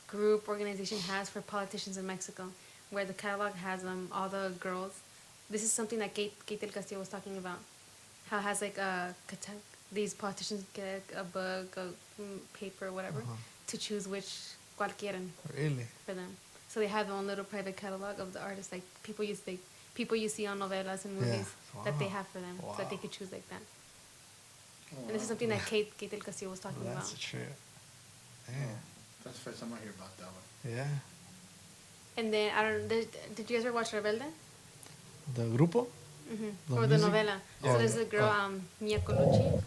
group organization has for politicians in Mexico, where the catalog has all the girls. This is something that Kate del Castillo was talking about. How it has like these politicians get a book, paper, whatever, to choose cuál quieren Really? for them. So they have their own little private catalog of the artists, like people you see on novelas and movies that they have for them, so that they could choose like that. Oh, And this is something that Kate del Castillo was talking That's about. a trip. Oh, Damn. that's the first time I hear about that one. Yeah. And then did you guys ever watch Rebelde? The grupo? Mm-hmm. The Or the music? novela. Oh, So there's yeah. a girl, Mia Colucci.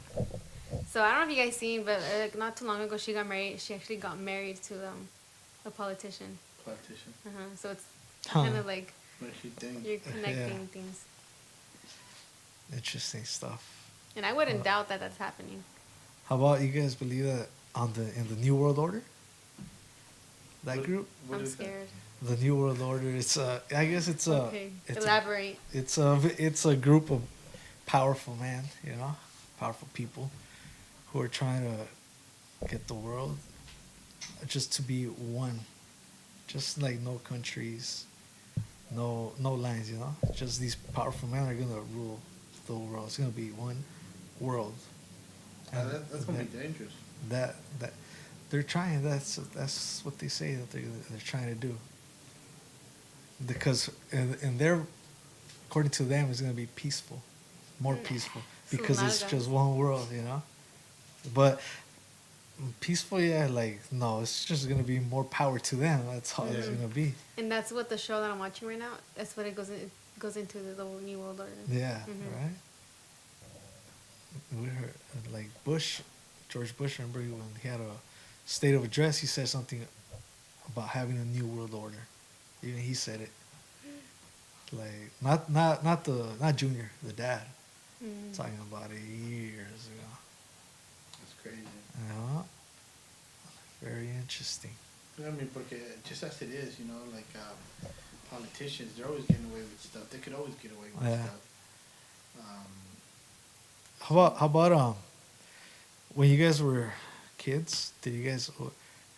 So I don't know if you guys seen, but not too long ago she got married. She actually got married to a politician. Politician. So it's Huh. kind of like What she think? you're connecting Yeah. things. Interesting stuff. And I wouldn't doubt that that's happening. How about you guys believe that in the New World Order? That What- group? what I'm is that? scared. The New World Order. It's I guess it's a. Okay, It's elaborate. it's a group of powerful men, powerful people who are trying to get the world just to be one, just like no countries, no lines, just these powerful men are gonna rule the world. It's gonna be one world. And That's gonna be dangerous. that they're trying. That's what they say that they're trying to do. Because in their, according to them, it's gonna be peaceful, more peaceful, because it's Nalgas. just one world, But peaceful, yeah, like no, it's just gonna be more power to them. That's all it's gonna be. And that's what the show that I'm watching right now. That's what it goes into the New World Order. Yeah, Mhm. right. We heard like George Bush. Remember when he had a State of Address, he said something about having a new world order. Even he said it. Like not Junior, the dad. Talking about it years ago. That's crazy. Very interesting. I mean, porque just as it is, like politicians, they're always getting away with stuff. They could always get away with Yeah. stuff. How about when you guys were kids, did you guys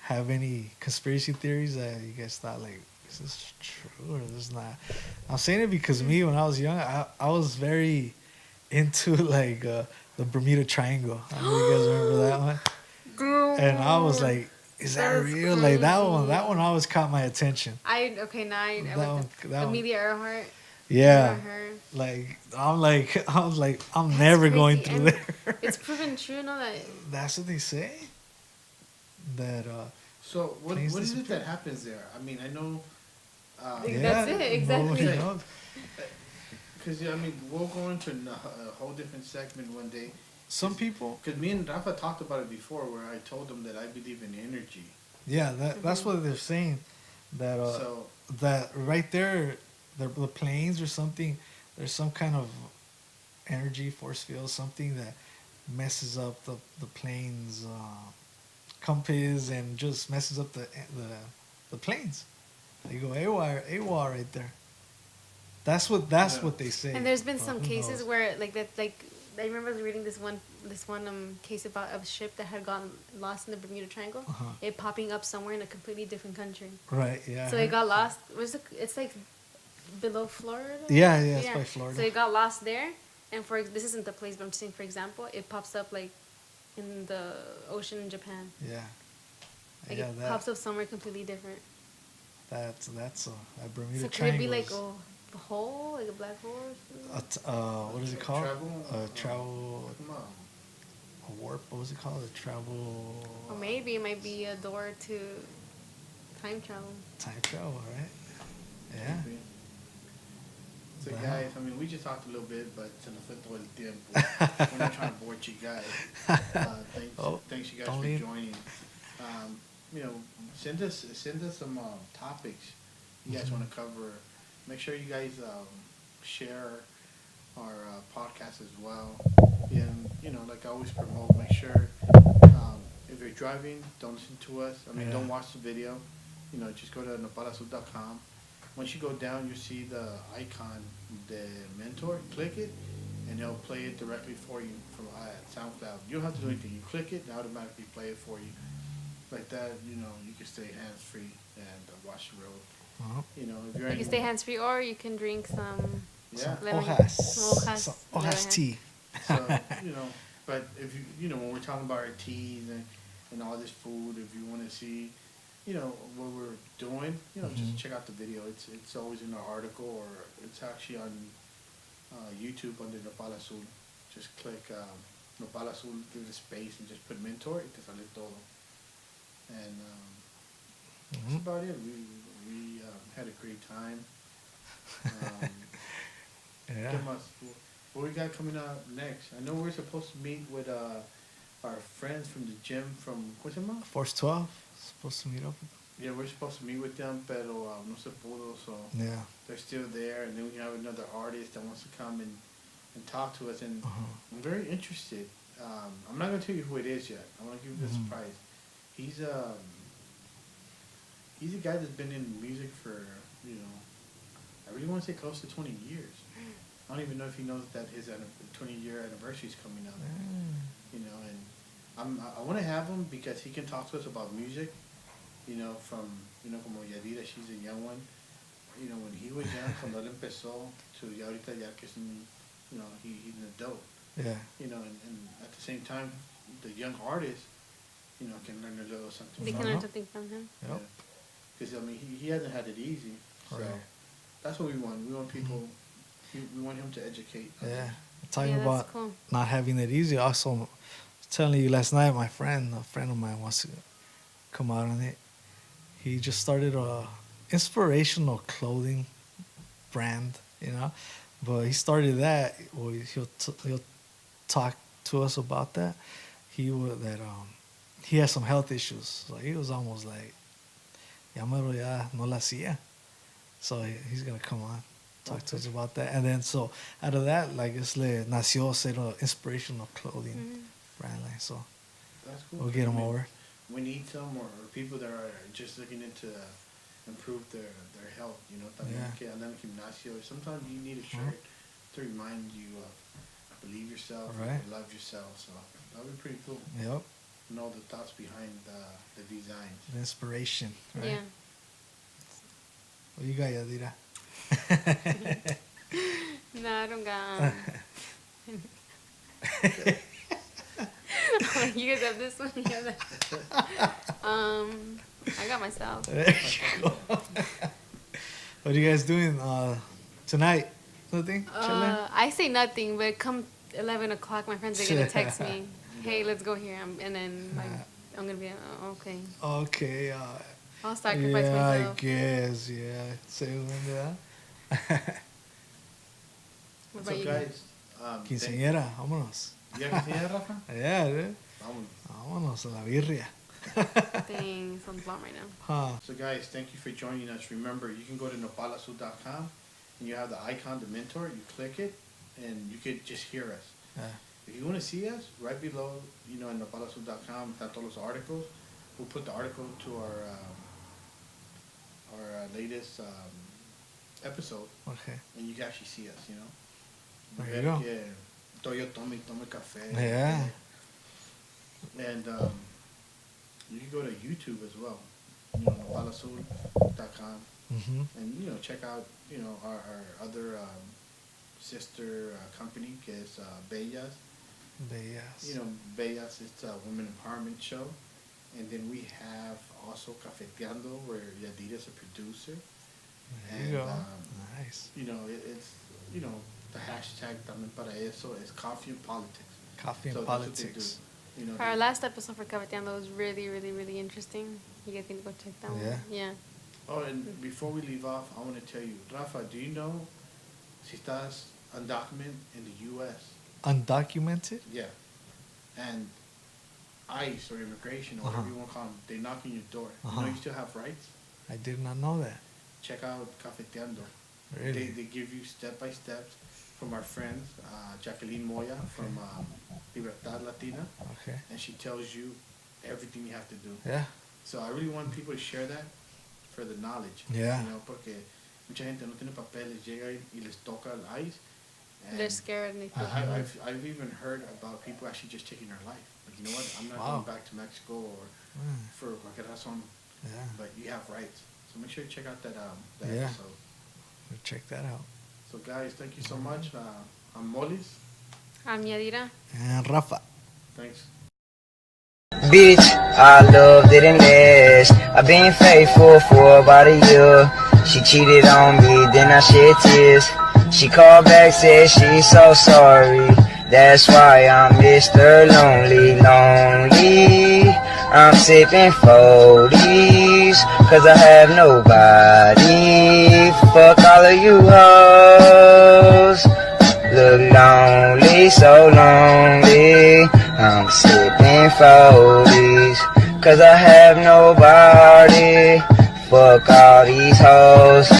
have any conspiracy theories that you guys thought like, is this true or is this not? I'm saying it because me, when I was young, I was very into like the Bermuda Triangle. I don't know if you guys remember that one. And I was like, is that That's real? Like that crazy. one always caught my attention. I That one- Amelia Earhart. Yeah. Her. Like I'm never going crazy. through And there. It's proven true, no? That That's what they say. That So what Planes is it disappear. that happens there? I mean, I know. That's it, exactly. nobody knows. Because I mean, we'll go into a whole different segment one day. Some people, Because me and Rafa talked about it before, where I told them that I believe in energy. yeah, that's what they're saying. That So that right there, the planes or something. There's some kind of energy force field, something that messes up the plane's compass and just messes up the planes. They go AWOL right there. That's what they say. And there's been But some who cases knows? where I remember reading this one case about a ship that had gotten lost in the Bermuda Triangle. It popping up somewhere in a completely different country. Right, yeah. So it got lost. It's like below Florida. Yeah, it's by Florida. So it got lost there, and for this isn't the place, but I'm just saying, for example, it pops up like in the ocean in Japan. Yeah. Like Yeah, it that, pops up somewhere completely different. that's that Bermuda So could it Triangle. be like is a hole, like a black hole? Or something? what is it called? Travel? Travel. Come on. A warp. What was it called? A travel. Or maybe it might be a door to time travel. Time travel, right? Yeah. Maybe. So Wow. guys, I mean, we just talked a little bit, but se nos fue todo el tiempo. We're not trying to bore you guys. Thanks you guys don't for leave. joining. You know, send us some topics you guys want to cover. Make sure you guys share our podcast as well. And you know, like I always promote, make sure if you're driving, don't listen to us. I mean, Yeah. don't watch the video. You know, just go to nopalasul.com. Once you go down, you see the icon, the mentor. Click it, and it'll play it directly for you from SoundCloud. You don't have to do anything. You click it, and automatically play it for you. Like that, you know, you can stay hands free and watch the road. Uh-huh. You know, if you're You can stay hands free, or you can drink some. Yeah. lemon- Hojas. Some Some hojas. hojas tea. So, you know, but if you know, when we're talking about our teas and all this food, if you want to see, you know, what we're doing, you know, just check out the video. It's always in our article, or it's actually on YouTube under Nopal Azul. Just click Nopal Azul, give it a space, and just put mentor, y te sale todo. And that's about it. We had a great time. Yeah. ¿Qué más? What we got coming up next? I know we're supposed to meet with our friends from the gym from ¿cómo se llama? Force 12. Supposed to meet up. Yeah, we're supposed to meet with them, pero no se pudo, so Yeah. they're still there. And then we have another artist that wants to come and talk to us, and Uh-huh. I'm very interested. I'm not gonna tell you who it is yet. I want to give you the surprise. He's a guy that's been in music for, you know, I really want to say close to 20 years. I don't even know if he knows that his 20-year anniversary is coming up. You know, and I want to have him because he can talk to us about music. You know, from, you know, como Yadira, she's a young one. You know, when he was young, cuando él empezó, to ya ahorita ya que es un, you know, he's an adult. Yeah. You know, and at the same time, the young artist, you know, can learn a little something. They from can him. learn something from him. Yep. Because, I mean, he hasn't had it easy. So Right. that's what we want. We want people, we want him to educate. Yeah. Talking Yeah, that's about cool. not having it easy. Also, I was telling you last night, a friend of mine wants to come out on it. He just started a inspirational clothing brand, you know. But he started that. Well, he'll talk to us about that. He has some health issues. So he was almost like, ya no la hacía. So he's gonna come on, talk to us about that. And then so out of that, like nació ser a inspirational clothing brand line. So That's cool. we'll get him I mean, over. We need some, or people that are just looking into improve their health, you know, también Yeah. que andan en gimnasio. Sometimes you need a shirt to remind you of believe yourself, Right. love yourself. So that would be pretty cool. Yep, Know the thoughts behind the designs. the inspiration. Right? Yeah. What you got, Yadira? No, I don't got. You guys have this one. You have that. I got myself. There you go. What are you guys doing tonight? Nothing? Chilling? I say nothing, but come 11 o'clock, my friends are gonna text me, "Hey, let's go here," and then I'm gonna be okay. Okay. I'll sacrifice Yeah, I myself. guess. Yeah. Segunda. What So about you? guys, Quinceañera, vámonos. ¿Ya que tiene Rafa? Yeah, dude. Vámonos. Vámonos a la birria. Dang, it's on the bottom right now. Huh. So guys, thank you for joining us. Remember, you can go to nopalasul.com and you have the icon, the mentor. You click it, and you can just hear us. Yeah. If you want to see us, right below, you know, in nopalasul.com, have todos los articles. We'll put the article to our latest episode, Okay. and you can actually see us. You know. There you go. Yeah. Toyo tome café. Yeah. And you can go to YouTube as well. You know, nopalasul.com. And check out our other sister company, que es Bellas. Bellas. Bellas is a women empowerment show. And then we have also Cafeteando, where Yadira's a producer. There you go. Nice. It's the hashtag también para eso is coffee and politics. Coffee and So politics. That's what they do. Our last episode for Cafeteando was really, really, really interesting. You guys need to go check that one. Yeah. Oh, and before we leave off, I want to tell you, Rafa, do you know si estás undocumented in the U.S.? Undocumented? Yeah. And ICE or immigration or whatever you want to call them, they knock on your door. You know you still have rights? I did not know that. Check out Cafeteando. Really? They give you step-by-steps from our friend, Jacqueline Moya from Libertad Latina. Okay. And she tells you everything you have to do. Yeah. So I really want people to share that for the knowledge. Yeah. Porque mucha gente no tiene papeles, llega y les toca el ICE. And They're scared. And they I've even heard about people actually just taking their life. Like, you know what? I'm not going back to Mexico or for cualquier razón. Yeah. But you have rights. So make sure you check out that Yeah. episode. We'll check that out. So guys, thank you so much. I'm Molis. I'm Yadira. And Rafa. Thanks. Bitch, our love didn't last. I've been faithful for about a year. She cheated on me, then I shed tears. She called back, said she's so sorry. That's why I'm Mr. Lonely, lonely. I'm sipping 40s, cause I have nobody. Fuck all of you hoes. Look lonely, so lonely. I'm sipping 40s, cause I have nobody. Fuck all these hoes.